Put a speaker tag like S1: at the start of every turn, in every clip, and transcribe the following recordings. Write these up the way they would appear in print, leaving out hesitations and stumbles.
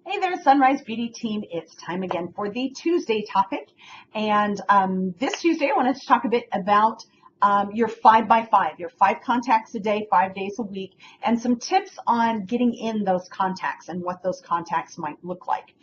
S1: Hey there, Sunrise Beauty team. It's time again for the Tuesday topic. And this Tuesday, I wanted to talk a bit about your 5x5, your 5 contacts a day, 5 days a week, and some tips on getting in those contacts and what those contacts might look like.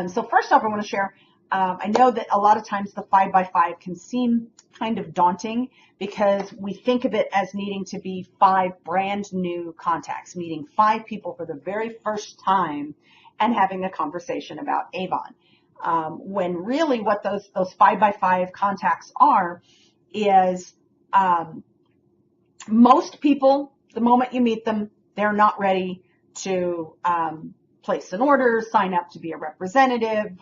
S1: So first off, I want to share, I know that a lot of times the 5x5 can seem kind of daunting because we think of it as needing to be 5 brand new contacts, meeting 5 people for the very first time and having a conversation about Avon. When really what those 5x5 contacts are is most people, the moment you meet them, they're not ready to place an order, sign up to be a representative,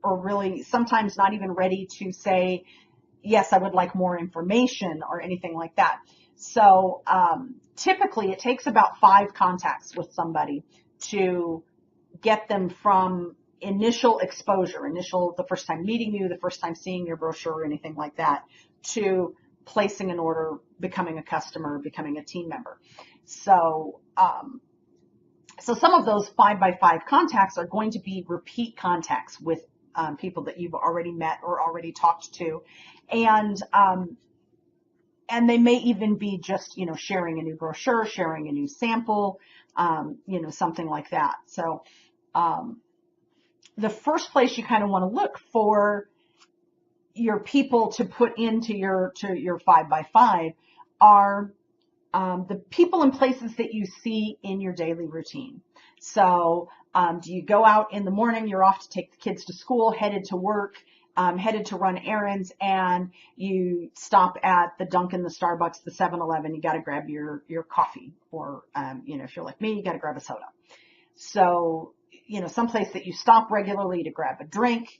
S1: or really sometimes not even ready to say, yes, I would like more information or anything like that. So typically it takes about 5 contacts with somebody to get them from initial exposure, the first time meeting you, the first time seeing your brochure or anything like that, to placing an order, becoming a customer, becoming a team member. So some of those 5x5 contacts are going to be repeat contacts with people that you've already met or already talked to. And they may even be just, sharing a new brochure, sharing a new sample, something like that. So the first place you kind of want to look for your people to put into your 5x5 are the people and places that you see in your daily routine. So do you go out in the morning, you're off to take the kids to school, headed to work, headed to run errands, and you stop at the Dunkin', the Starbucks, the 7-Eleven, you got to grab your coffee, or, if you're like me, you got to grab a soda. So, someplace that you stop regularly to grab a drink,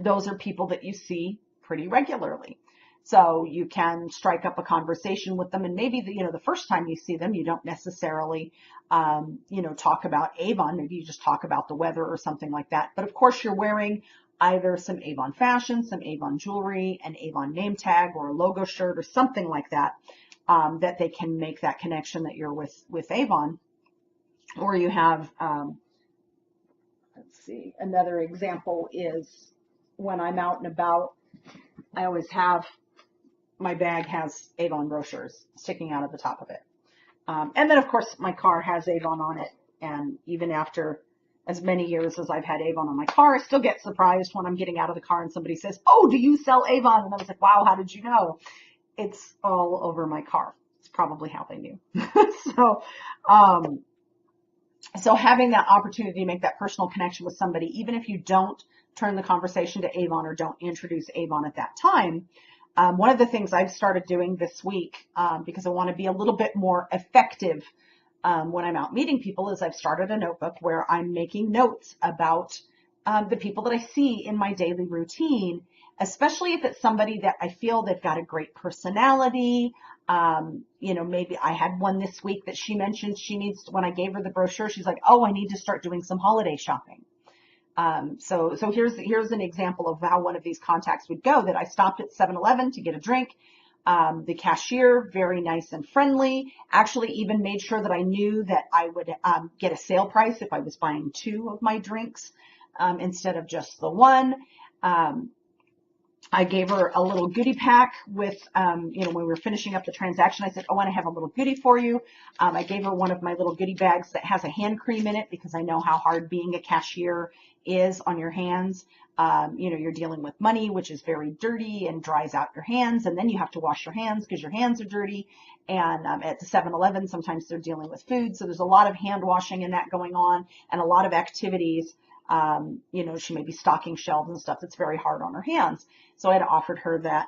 S1: those are people that you see pretty regularly. So you can strike up a conversation with them, and maybe the first time you see them, you don't necessarily, talk about Avon. Maybe you just talk about the weather or something like that. But of course, you're wearing either some Avon fashion, some Avon jewelry, an Avon name tag, or a logo shirt, or something like that, that they can make that connection that you're with Avon. Or you have, let's see, another example is when I'm out and about, I always have, my bag has Avon brochures sticking out of the top of it. And then, of course, my car has Avon on it. And even after as many years as I've had Avon on my car, I still get surprised when I'm getting out of the car and somebody says, "Oh, do you sell Avon?" And I was like, "Wow, how did you know?" It's all over my car. It's probably how they knew. So, so having that opportunity to make that personal connection with somebody, even if you don't turn the conversation to Avon or don't introduce Avon at that time, one of the things I've started doing this week, because I want to be a little bit more effective when I'm out meeting people, is I've started a notebook where I'm making notes about the people that I see in my daily routine, especially if it's somebody that I feel they've got a great personality. Maybe I had one this week that she mentioned when I gave her the brochure, she's like, "Oh, I need to start doing some holiday shopping." So here's an example of how one of these contacts would go, that I stopped at 7-Eleven to get a drink. The cashier, very nice and friendly, actually even made sure that I knew that I would get a sale price if I was buying 2 of my drinks instead of just the one. I gave her a little goodie pack with, when we were finishing up the transaction, I said, "Oh, and I have a little goodie for you." I gave her one of my little goodie bags that has a hand cream in it, because I know how hard being a cashier is on your hands. You're dealing with money, which is very dirty and dries out your hands. And then you have to wash your hands because your hands are dirty. And at the 7-Eleven, sometimes they're dealing with food. So there's a lot of hand washing and that going on, and a lot of activities. She may be stocking shelves and stuff that's very hard on her hands. So I had offered her that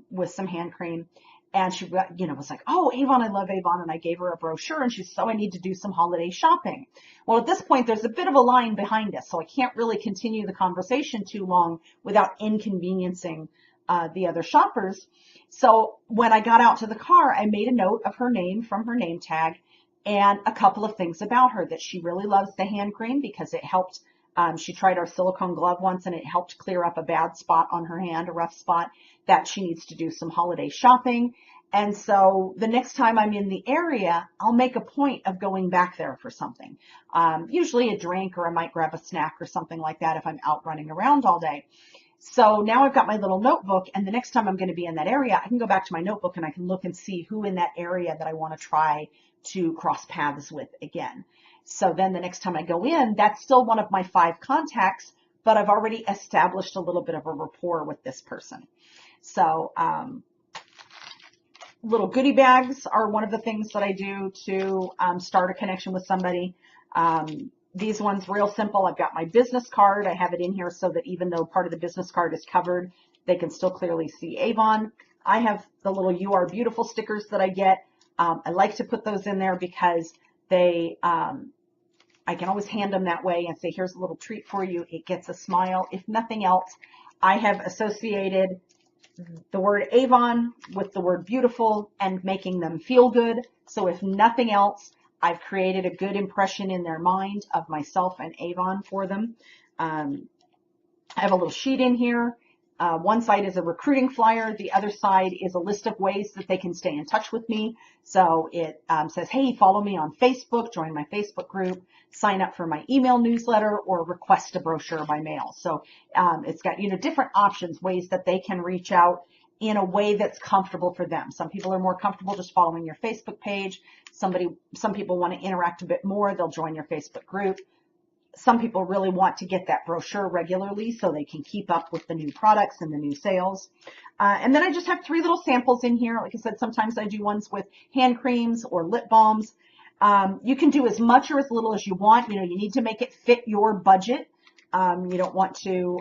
S1: with some hand cream. And she, was like, "Oh, Avon, I love Avon." And I gave her a brochure, and she said, "So I need to do some holiday shopping." Well, at this point, there's a bit of a line behind us, so I can't really continue the conversation too long without inconveniencing the other shoppers. So when I got out to the car, I made a note of her name from her name tag and a couple of things about her: that she really loves the hand cream because it helped. She tried our silicone glove once and it helped clear up a bad spot on her hand, a rough spot, that she needs to do some holiday shopping. And so the next time I'm in the area, I'll make a point of going back there for something. Usually a drink, or I might grab a snack or something like that if I'm out running around all day. So now I've got my little notebook, and the next time I'm going to be in that area, I can go back to my notebook and I can look and see who in that area that I want to try to cross paths with again. So then the next time I go in, that's still one of my 5 contacts, but I've already established a little bit of a rapport with this person. So little goodie bags are one of the things that I do to start a connection with somebody. These ones, real simple. I've got my business card. I have it in here so that even though part of the business card is covered, they can still clearly see Avon. I have the little "You Are Beautiful" stickers that I get. I like to put those in there because they, I can always hand them that way and say, here's a little treat for you. It gets a smile. If nothing else, I have associated the word Avon with the word beautiful and making them feel good. So if nothing else, I've created a good impression in their mind of myself and Avon for them. I have a little sheet in here. One side is a recruiting flyer. The other side is a list of ways that they can stay in touch with me. So it says, hey, follow me on Facebook, join my Facebook group, sign up for my email newsletter, or request a brochure by mail. So it's got, different options, ways that they can reach out in a way that's comfortable for them. Some people are more comfortable just following your Facebook page. Some people want to interact a bit more. They'll join your Facebook group. Some people really want to get that brochure regularly so they can keep up with the new products and the new sales. And then I just have 3 little samples in here. Like I said, sometimes I do ones with hand creams or lip balms. You can do as much or as little as you want. You need to make it fit your budget. You don't want to,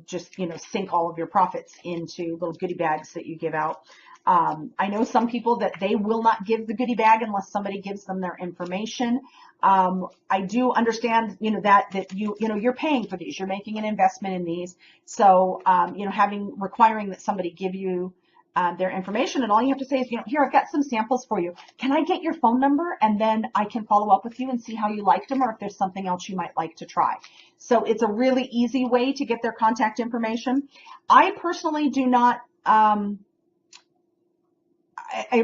S1: just, sink all of your profits into little goodie bags that you give out. I know some people that they will not give the goodie bag unless somebody gives them their information. I do understand, that you're paying for these, you're making an investment in these. So, requiring that somebody give you their information, and all you have to say is, here, I've got some samples for you. Can I get your phone number? And then I can follow up with you and see how you liked them, or if there's something else you might like to try. So it's a really easy way to get their contact information. I personally do not, I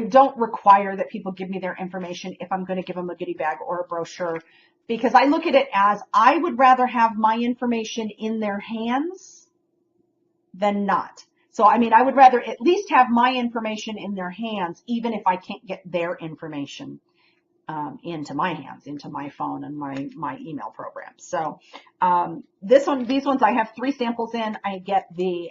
S1: don't require that people give me their information if I'm going to give them a goodie bag or a brochure, because I look at it as I would rather have my information in their hands than not. So, I would rather at least have my information in their hands, even if I can't get their information into my hands, into my phone and my email program. So these ones, I have 3 samples in. I get the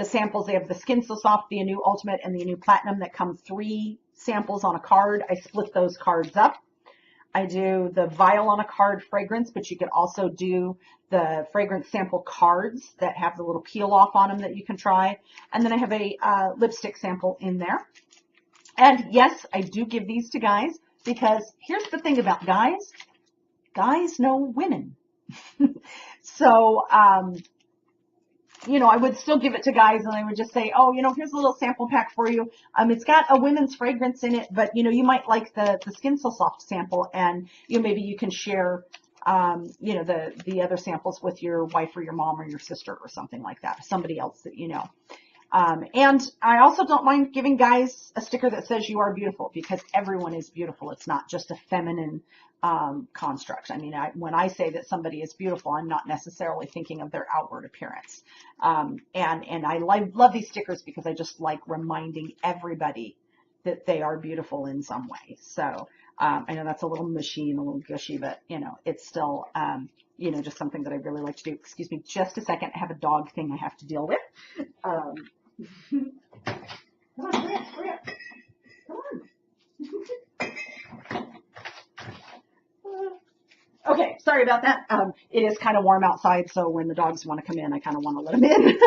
S1: samples. They have the Skin So Soft, the new Ultimate, and the new Platinum that come 3 samples on a card. I split those cards up. I do the vial on a card fragrance, but you can also do the fragrance sample cards that have the little peel off on them that you can try. And then I have a lipstick sample in there. And yes, I do give these to guys, because here's the thing about guys. Guys know women. So, I would still give it to guys, and I would just say, oh, here's a little sample pack for you. It's got a women's fragrance in it, but, you might like the Skin So Soft sample, and, maybe you can share, the other samples with your wife or your mom or your sister or something like that, somebody else that you know. And I also don't mind giving guys a sticker that says "You Are Beautiful," because everyone is beautiful. It's not just a feminine construct. When I say that somebody is beautiful, I'm not necessarily thinking of their outward appearance. And I love these stickers because I just like reminding everybody that they are beautiful in some way. So I know that's a little mushy and a little gushy, but it's still just something that I really like to do. Excuse me just a second. I have a dog thing I have to deal with. Come on, hurry up. Come on. Okay, sorry about that. It is kind of warm outside, so when the dogs want to come in, I kind of want to let them in.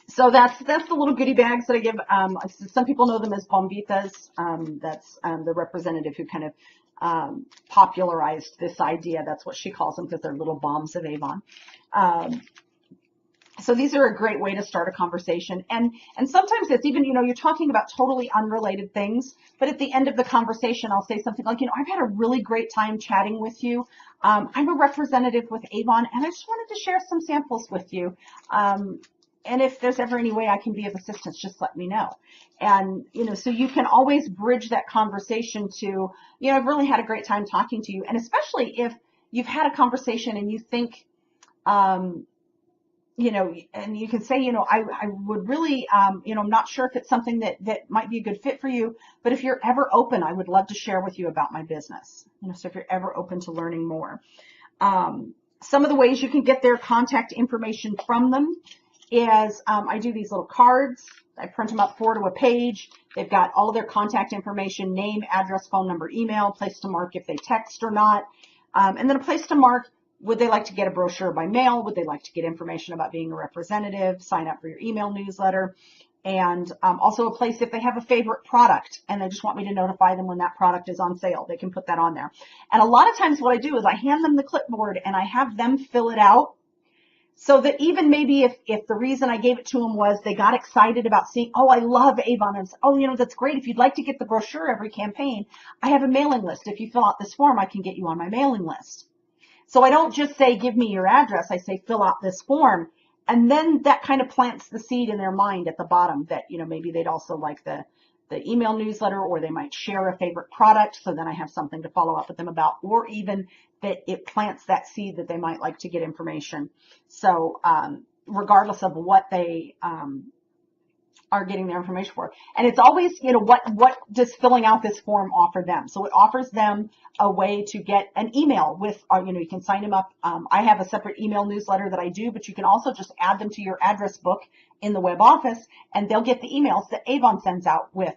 S1: So that's the little goodie bags that I give. Some people know them as bombitas. That's the representative who kind of popularized this idea. That's what she calls them, because they're little bombs of Avon. So these are a great way to start a conversation. And sometimes it's even, you're talking about totally unrelated things, but at the end of the conversation, I'll say something like, I've had a really great time chatting with you. I'm a representative with Avon, and I just wanted to share some samples with you. if there's ever any way I can be of assistance, just let me know. And, so you can always bridge that conversation to, I've really had a great time talking to you. And especially if you've had a conversation and you think, and you can say, I would really, I'm not sure if it's something that might be a good fit for you, but if you're ever open, I would love to share with you about my business. So if you're ever open to learning more. Some of the ways you can get their contact information from them is I do these little cards. I print them up 4 to a page. They've got all of their contact information, name, address, phone number, email, place to mark if they text or not, and then a place to mark, would they like to get a brochure by mail? Would they like to get information about being a representative, sign up for your email newsletter? And also a place if they have a favorite product and they just want me to notify them when that product is on sale, they can put that on there. And a lot of times what I do is I hand them the clipboard and I have them fill it out so that even maybe if the reason I gave it to them was they got excited about seeing, oh, I love Avon, and oh, that's great. If you'd like to get the brochure every campaign, I have a mailing list. If you fill out this form, I can get you on my mailing list. So I don't just say, give me your address. I say, fill out this form. And then that kind of plants the seed in their mind at the bottom that, maybe they'd also like the email newsletter, or they might share a favorite product. So then I have something to follow up with them about, or even that it plants that seed that they might like to get information. So regardless of what they are getting their information for. And it's always, what does filling out this form offer them? So it offers them a way to get an email with, you can sign them up. I have a separate email newsletter that I do, but you can also just add them to your address book in the web office, and they'll get the emails that Avon sends out with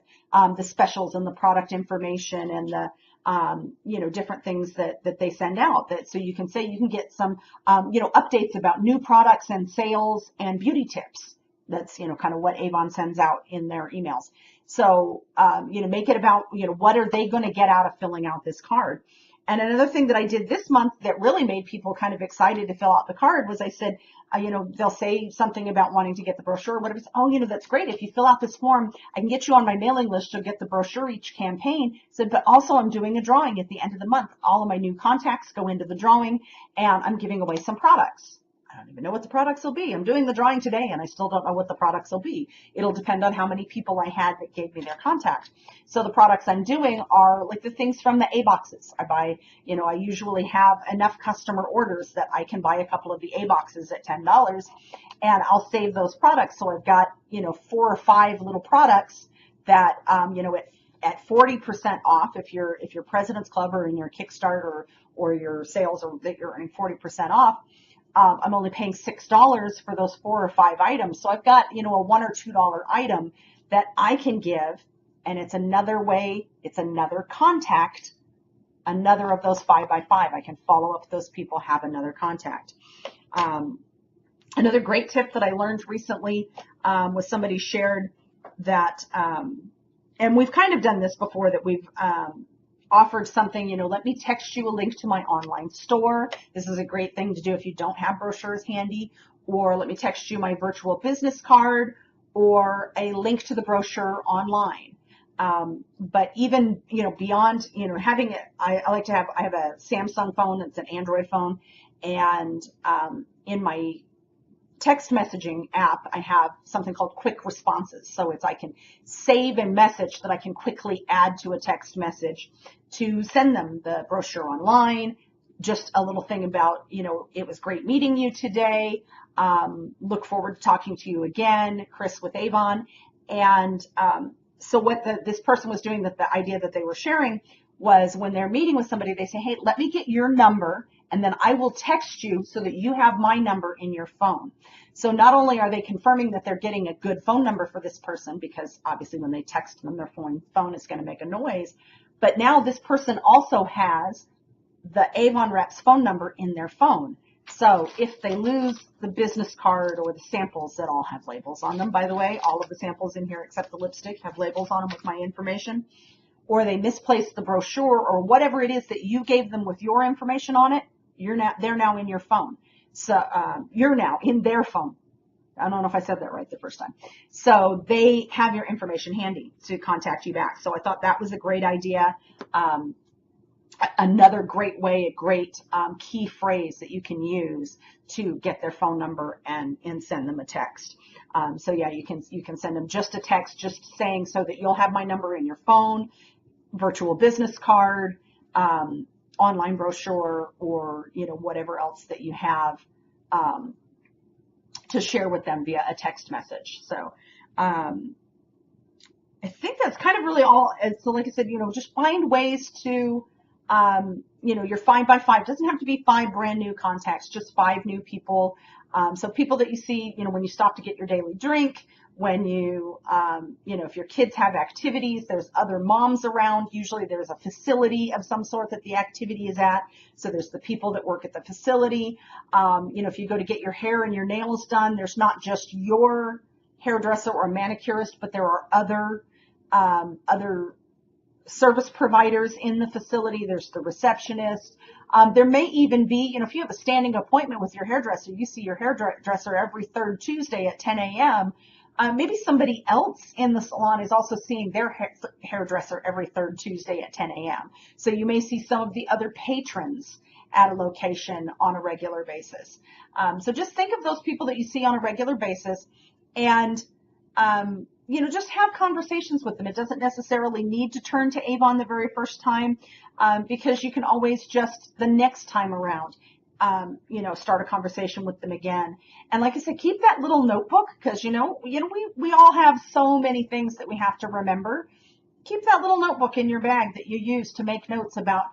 S1: the specials and the product information and the different things that they send out. So you can say you can get some, updates about new products and sales and beauty tips. That's, kind of what Avon sends out in their emails. So, make it about, what are they going to get out of filling out this card? And another thing that I did this month that really made people kind of excited to fill out the card was I said, they'll say something about wanting to get the brochure or whatever. Oh, that's great. If you fill out this form, I can get you on my mailing list. You'll get the brochure each campaign. Said, but also I'm doing a drawing at the end of the month. All of my new contacts go into the drawing, and I'm giving away some products. I don't even know what the products will be. I'm doing the drawing today and I still don't know what the products will be. It'll depend on how many people I had that gave me their contact. So the products I'm doing are like the things from the A boxes. I buy, I usually have enough customer orders that I can buy a couple of the A boxes at $10, and I'll save those products. So I've got, 4 or 5 little products that, at 40% off, if you're President's Club or in your Kickstarter or your sales, or that you're earning 40% off. I'm only paying $6 for those 4 or 5 items. So I've got, a $1 or $2 item that I can give, and it's another way, it's another contact, another of those 5x5. I can follow up with those people, have another contact. Another great tip that I learned recently was somebody shared that, and we've kind of done this before, that we've offered something, let me text you a link to my online store. This is a great thing to do if you don't have brochures handy. Or let me text you my virtual business card, or a link to the brochure online. But even, beyond, having it, I have a Samsung phone. It's an Android phone. And in my text messaging app, I have something called quick responses. So I can save a message that I can quickly add to a text message to send them the brochure online. Just a little thing about, it was great meeting you today. Look forward to talking to you again, Chris with Avon. And so what this person was doing, that the idea that they were sharing was, when they're meeting with somebody, they say, hey, let me get your number, and then I will text you so that you have my number in your phone. So not only are they confirming that they're getting a good phone number for this person, because obviously when they text them, their phone is going to make a noise, but now this person also has the Avon rep's phone number in their phone. So if they lose the business card or the samples that all have labels on them, by the way, all of the samples in here except the lipstick have labels on them with my information, or they misplace the brochure or whatever it is that you gave them with your information on it, they're now in your phone. So you're now in their phone. I don't know if I said that right the first time. So they have your information handy to contact you back. So I thought that was a great idea. another great way, a great key phrase that you can use to get their phone number and send them a text. So yeah, you can send them just a text, just saying so that you'll have my number in your phone, virtual business card, online brochure, or whatever else that you have to share with them via a text message. So I think that's kind of really all. So like I said, just find ways to, your 5x5 doesn't have to be 5 brand new contacts, just 5 new people. So people that you see, when you stop to get your daily drink, when you, if your kids have activities, there's other moms around. Usually there's a facility of some sort that the activity is at. So there's the people that work at the facility. If you go to get your hair and your nails done, there's not just your hairdresser or manicurist, but there are other service providers in the facility. There's the receptionist. There may even be, if you have a standing appointment with your hairdresser, you see your hairdresser every third Tuesday at 10 a.m. Maybe somebody else in the salon is also seeing their hairdresser every third Tuesday at 10 a.m. So you may see some of the other patrons at a location on a regular basis. So just think of those people that you see on a regular basis and just have conversations with them. It doesn't necessarily need to turn to Avon the very first time, because you can always just the next time around, start a conversation with them again. And like I said, keep that little notebook because, we all have so many things that we have to remember. Keep that little notebook in your bag that you use to make notes about,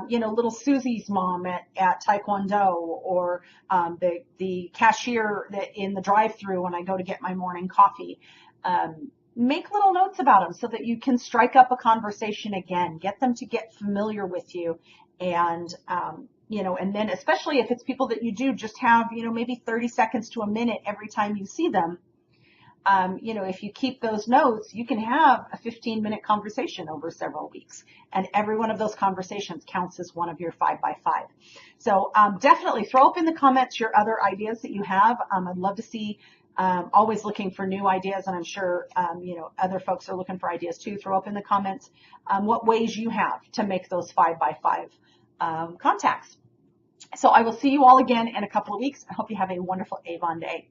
S1: little Susie's mom at Taekwondo, or the cashier in the drive-thru when I go to get my morning coffee. Make little notes about them so that you can strike up a conversation again, get them to get familiar with you. And, and then especially if it's people that you do just have, maybe 30 seconds to a minute every time you see them. If you keep those notes, you can have a 15-minute conversation over several weeks. And every one of those conversations counts as one of your 5x5. So definitely throw up in the comments your other ideas that you have. I'd love to see, always looking for new ideas. And I'm sure, other folks are looking for ideas too. Throw up in the comments what ways you have to make those 5x5 contacts. So I will see you all again in a couple of weeks. I hope you have a wonderful Avon day.